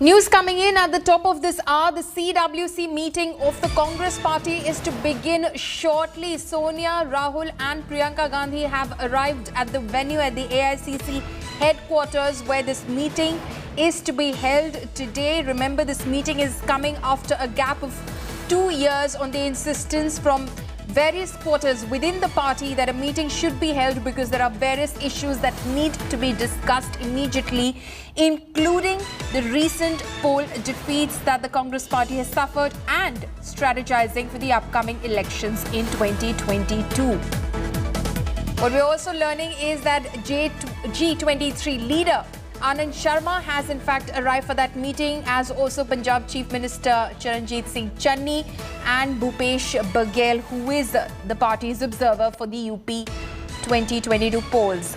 News coming in at the top of this hour, the CWC meeting of the Congress party is to begin shortly. Sonia, Rahul and Priyanka Gandhi have arrived at the venue at the AICC headquarters where this meeting is to be held today. Remember, this meeting is coming after a gap of 2 years on the insistence from various quarters within the party that a meeting should be held because there are various issues that need to be discussed immediately, including the recent poll defeats that the Congress party has suffered and strategizing for the upcoming elections in 2022. What we're also learning is that G23 leader Anand Sharma has in fact arrived for that meeting, as also Punjab Chief Minister Charanjit Singh Channi and Bhupesh Baghel, who is the party's observer for the UP 2022 polls.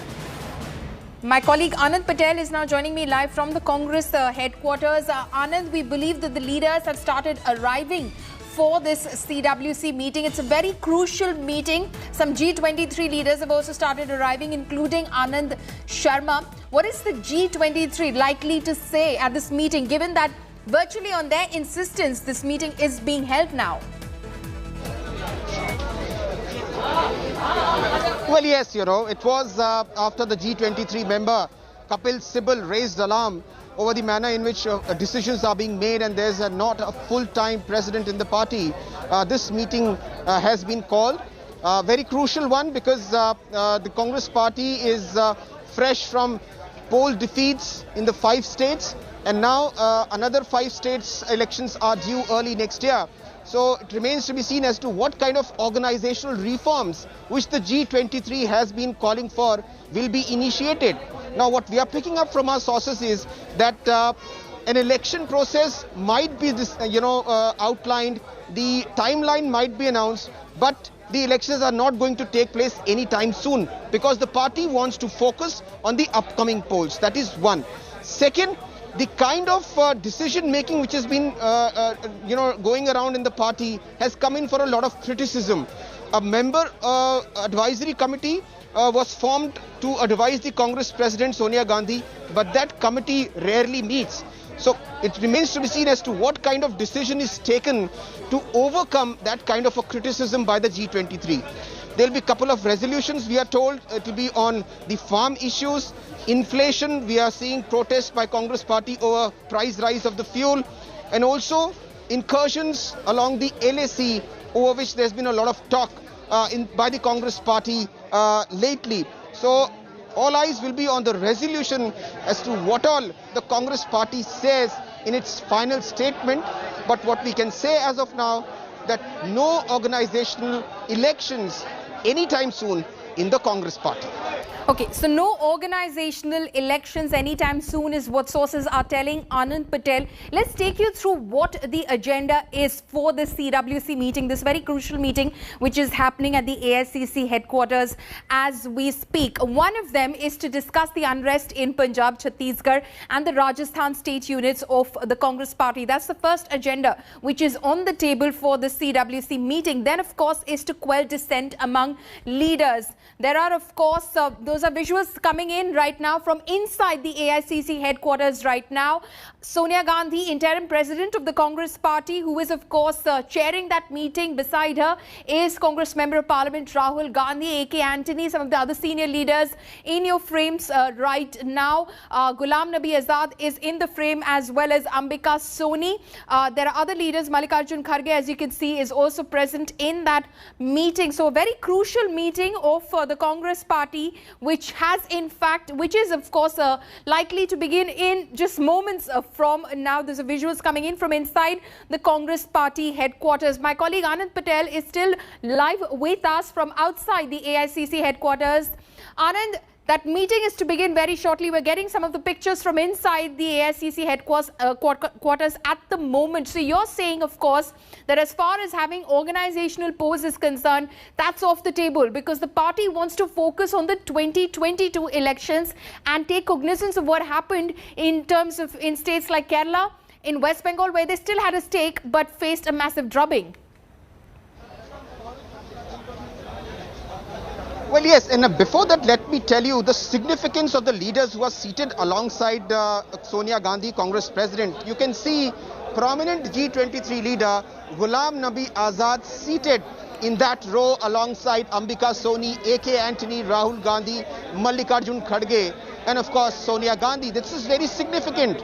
My colleague Anand Patel is now joining me live from the Congress headquarters. Anand, we believe that the leaders have started arriving for this CWC meeting. It's a very crucial meeting. Some G23 leaders have also started arriving, including Anand Sharma. What is the G23 likely to say at this meeting, given that virtually on their insistence, this meeting is being held now? Well, yes, it was after the G23 member Kapil Sibal raised alarm over the manner in which decisions are being made and there's not a full-time president in the party. This meeting has been called. Very crucial one because the Congress party is fresh from poll defeats in the 5 states, and now another 5 states elections are due early next year. So it remains to be seen as to what kind of organizational reforms which the G23 has been calling for will be initiated. Now, what we are picking up from our sources is that an election process might be outlined, the timeline might be announced, but the elections are not going to take place anytime soon because the party wants to focus on the upcoming polls. That is one. Second, the kind of decision making which has been going around in the party has come in for a lot of criticism. A member advisory committee was formed to advise the Congress President Sonia Gandhi, but that committee rarely meets. So it remains to be seen as to what kind of decision is taken to overcome that kind of a criticism by the G23. There will be a couple of resolutions, we are told. It will be on the farm issues, inflation. We are seeing protests by Congress party over price rise of the fuel, and also incursions along the LAC, over which there's been a lot of talk by the Congress party lately. So all eyes will be on the resolution as to what all the Congress party says in its final statement. But what we can say as of now, that no organizational elections anytime soon in the Congress party. Okay, so no organizational elections anytime soon is what sources are telling Anand Patel. Let's take you through what the agenda is for the CWC meeting, this very crucial meeting which is happening at the AICC headquarters as we speak. One of them is to discuss the unrest in Punjab, Chhattisgarh and the Rajasthan state units of the Congress party. That's the first agenda which is on the table for the CWC meeting. Then, of course, is to quell dissent among leaders. There are, of course, those are visuals coming in right now from inside the AICC headquarters right now. Sonia Gandhi, interim president of the Congress party, who is, of course, chairing that meeting. Beside her is Congress Member of Parliament Rahul Gandhi, A.K. Antony, some of the other senior leaders in your frames right now. Ghulam Nabi Azad is in the frame, as well as Ambika Soni. There are other leaders. Mallikarjun Kharge, as you can see, is also present in that meeting. So a very crucial meeting of the Congress party, which is of course likely to begin in just moments from now. There's a visuals coming in from inside the Congress party headquarters. My colleague Anand Patel is still live with us from outside the AICC headquarters. Anand, that meeting is to begin very shortly. We're getting some of the pictures from inside the AICC headquarters at the moment. So you're saying, of course, that as far as having organizational pose is concerned, that's off the table because the party wants to focus on the 2022 elections and take cognizance of what happened in terms of in states like Kerala, in West Bengal, where they still had a stake but faced a massive drubbing. Well, yes, and before that, let me tell you the significance of the leaders who are seated alongside Sonia Gandhi, Congress President. You can see prominent G23 leader Ghulam Nabi Azad seated in that row alongside Ambika Soni, A.K. Antony, Rahul Gandhi, Mallikarjun Kharge, and of course Sonia Gandhi. This is very significant.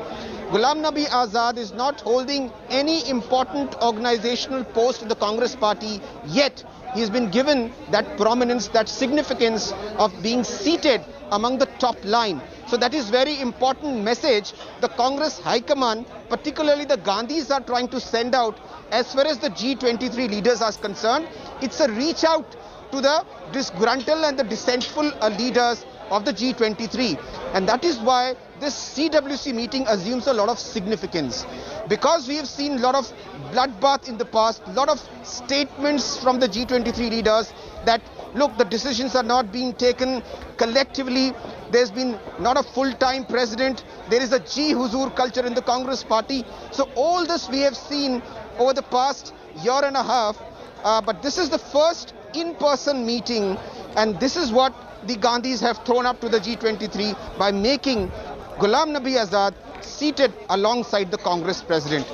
Ghulam Nabi Azad is not holding any important organizational post in the Congress party, yet he has been given that prominence, that significance of being seated among the top line. So that is very important message the Congress High Command, particularly the Gandhis, are trying to send out as far as the G23 leaders are concerned. It's a reach out to the disgruntled and the dissentful leaders of the G23. And that is why this CWC meeting assumes a lot of significance. Because we have seen a lot of bloodbath in the past, a lot of statements from the G23 leaders that, look, the decisions are not being taken collectively. There's been not a full-time president. There is a G Huzur culture in the Congress party. So all this we have seen over the past year and a half. But this is the first in-person meeting, and this is what the Gandhis have thrown up to the G23 by making Ghulam Nabi Azad seated alongside the Congress president.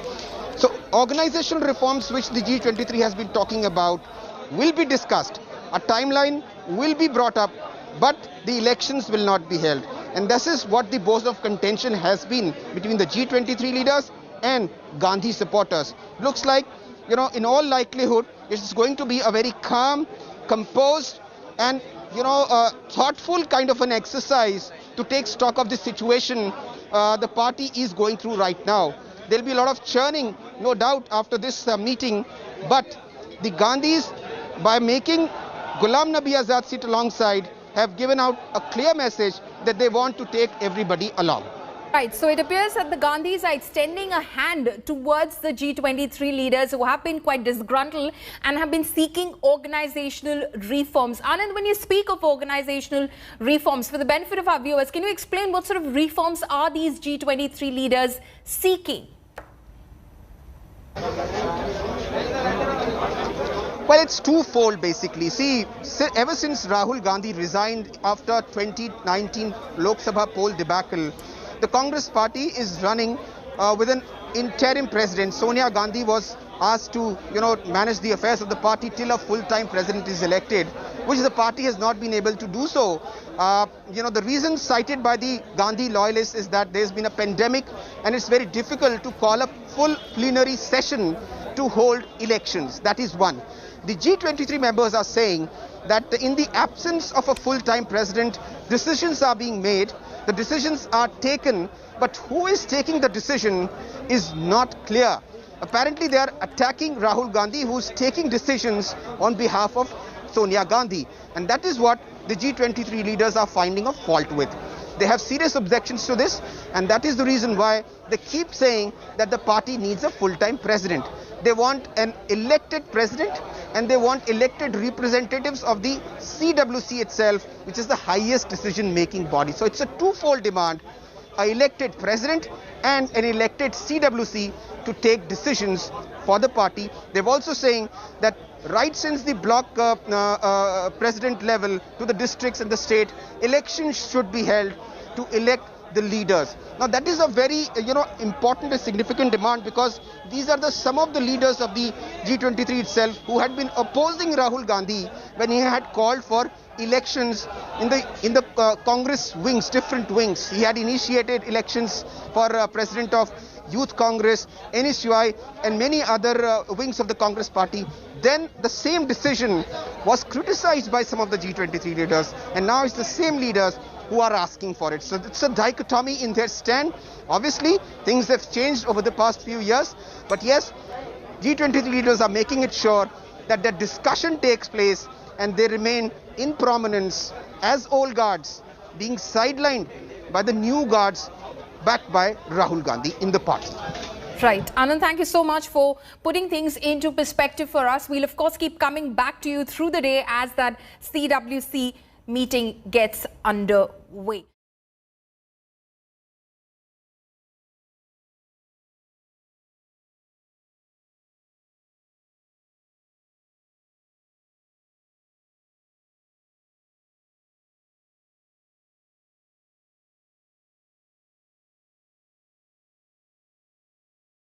So organizational reforms which the G23 has been talking about will be discussed. A timeline will be brought up, but the elections will not be held. And this is what the bone of contention has been between the G23 leaders and Gandhi supporters. Looks like, you know, in all likelihood, it's going to be a very calm, composed and, you know, thoughtful kind of an exercise to take stock of the situation the party is going through right now. There will be a lot of churning, no doubt, after this meeting. But the Gandhis, by making Ghulam Nabi Azad sit alongside, have given out a clear message that they want to take everybody along. Right, so it appears that the Gandhis are extending a hand towards the G23 leaders who have been quite disgruntled and have been seeking organizational reforms. Anand, when you speak of organizational reforms, for the benefit of our viewers, can you explain what sort of reforms are these G23 leaders seeking? Well, it's twofold basically. See, ever since Rahul Gandhi resigned after 2019 Lok Sabha poll debacle, the Congress party is running with an interim president. Sonia Gandhi was asked to, manage the affairs of the party till a full-time president is elected, which the party has not been able to do so. The reason cited by the Gandhi loyalists is that there's been a pandemic and it's very difficult to call a full plenary session to hold elections. That is one. The G23 members are saying that in the absence of a full-time president, decisions are being made, the decisions are taken, but who is taking the decision is not clear. Apparently, they are attacking Rahul Gandhi, who is taking decisions on behalf of Sonia Gandhi. And that is what the G23 leaders are finding a fault with. They have serious objections to this, and that is the reason why they keep saying that the party needs a full-time president. They want an elected president, and they want elected representatives of the CWC itself, which is the highest decision-making body. So it's a twofold demand, an elected president and an elected CWC to take decisions for the party. They're also saying that right since the block president level to the districts and the state, elections should be held to elect the leaders. Now that is a very important and significant demand, because these are some of the leaders of the G23 itself who had been opposing Rahul Gandhi when he had called for elections in the Congress wings, different wings. He had initiated elections for president of Youth Congress, NSUI and many other wings of the Congress party. Then the same decision was criticized by some of the G23 leaders, and now it's the same leaders who are asking for it. So it's a dichotomy in their stand. Obviously, things have changed over the past few years, but yes, G23 leaders are making it sure that the discussion takes place and they remain in prominence as old guards, being sidelined by the new guards backed by Rahul Gandhi in the party. Right. Anand, thank you so much for putting things into perspective for us. We'll of course keep coming back to you through the day as that CWC meeting gets underway.